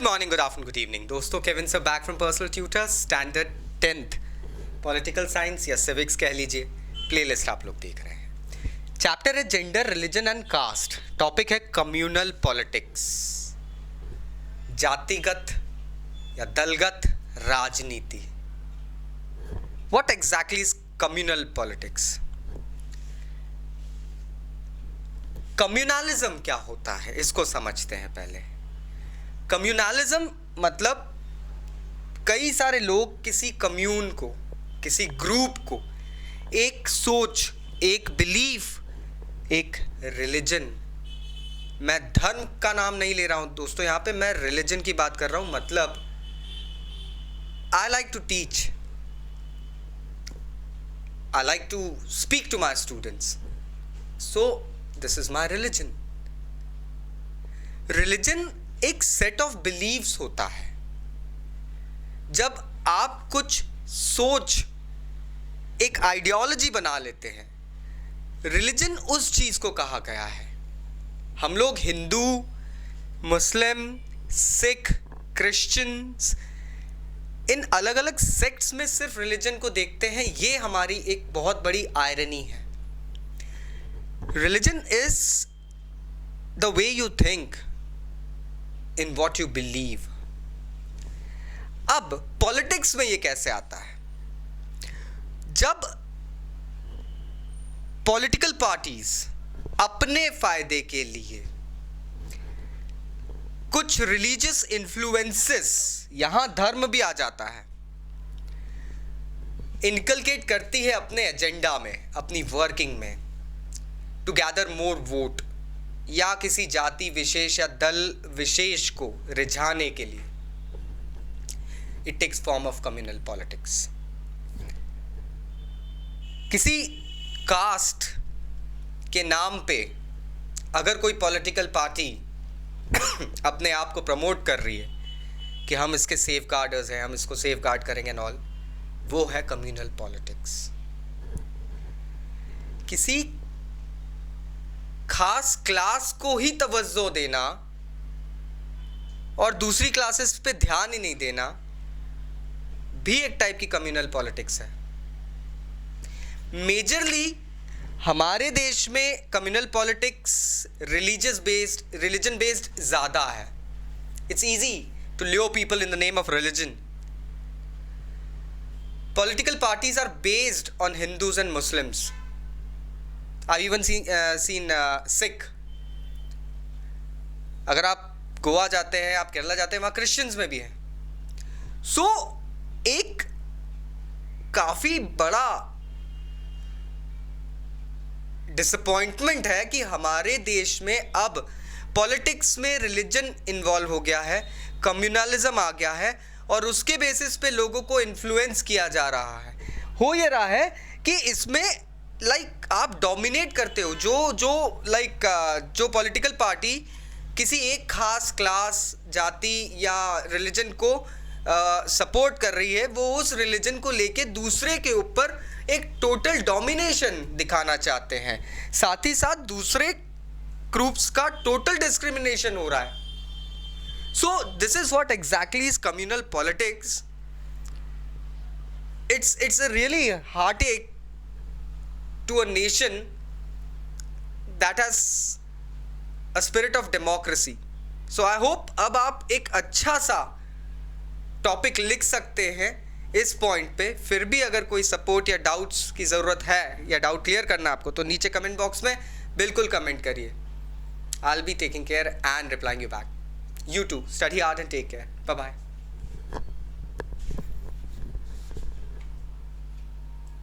Good morning, good afternoon, good evening दोस्तों। Kevin sir back from personal tutor, standard 10th political science या civics कह लीजिए। Playlist आप लोग देख रहे हैं। चैप्टर है gender, religion and caste. Topic है कम्युनल पॉलिटिक्स, जातिगत या दलगत राजनीति। What exactly is communal politics? Communalism क्या होता है इसको समझते हैं पहले। कम्युनलिज्म मतलब कई सारे लोग किसी कम्यून को, किसी ग्रुप को एक सोच, एक बिलीफ, एक रिलीजन, मैं धर्म का नाम नहीं ले रहा हूं दोस्तों, यहां पे मैं रिलीजन की बात कर रहा हूं। मतलब I like to teach, I like to speak to my students, so this is my religion. Religion एक सेट ऑफ बिलीव्स होता है। जब आप कुछ सोच, एक आइडियोलॉजी बना लेते हैं, रिलीजन उस चीज को कहा गया है। हम लोग हिंदू, मुस्लिम, सिख, क्रिश्चियंस, इन अलग अलग सेक्ट्स में सिर्फ रिलीजन को देखते हैं। ये हमारी एक बहुत बड़ी आयरनी है। Religion is the way you think in what you believe। अब पॉलिटिक्स में ये कैसे आता है? जब पॉलिटिकल पार्टीज अपने फायदे के लिए कुछ रिलीजियस इन्फ्लुएंसेस, यहां धर्म भी आ जाता है, इनकलकेट करती है अपने एजेंडा में, अपनी वर्किंग में, टू गैदर मोर वोट, या किसी जाति विशेष या दल विशेष को रिझाने के लिए, it takes form of communal politics. किसी कास्ट के नाम पे अगर कोई पॉलिटिकल पार्टी अपने आप को प्रमोट कर रही है कि हम इसके सेफ गार्डर्स हैं, हम इसको सेफ गार्ड करेंगे एंड ऑल, वो है कम्युनल पॉलिटिक्स। किसी खास क्लास को ही तवज्जो देना और दूसरी क्लासेस पे ध्यान ही नहीं देना भी एक टाइप की कम्युनल पॉलिटिक्स है। मेजरली हमारे देश में कम्युनल पॉलिटिक्स रिलीजन बेस्ड ज्यादा है। It's easy to lure people in the name of religion. Political parties are based on Hindus and Muslims. I've even seen Sikh. अगर आप गोवा जाते हैं, आप केरला जाते हैं, वहाँ क्रिश्चियंस में भी है। सो एक काफी बड़ा डिसअपॉइंटमेंट है कि हमारे देश में अब पॉलिटिक्स में रिलीजन इन्वॉल्व हो गया है, कम्युनलिज्म आ गया है और उसके बेसिस पे लोगों को इन्फ्लुएंस किया जा रहा है। हो ये रहा है कि इसमें आप डोमिनेट करते हो। जो पॉलिटिकल पार्टी किसी एक खास क्लास, जाति या रिलीजन को सपोर्ट कर रही है, वो उस रिलीजन को लेके दूसरे के ऊपर एक टोटल डोमिनेशन दिखाना चाहते हैं। साथ ही साथ दूसरे ग्रुप्स का टोटल डिस्क्रिमिनेशन हो रहा है। So this is what exactly is communal politics. It's a really heartache to a nation that has a spirit of democracy. So I hope अब आप एक अच्छा सा टॉपिक लिख सकते हैं इस पॉइंट पे। फिर भी अगर कोई सपोर्ट या डाउट्स की ज़रूरत है या डाउट क्लियर करना आपको, तो नीचे कमेंट बॉक्स में बिल्कुल कमेंट करिए। I'll be taking care and replying you back. You too, study hard and take care. Bye-bye.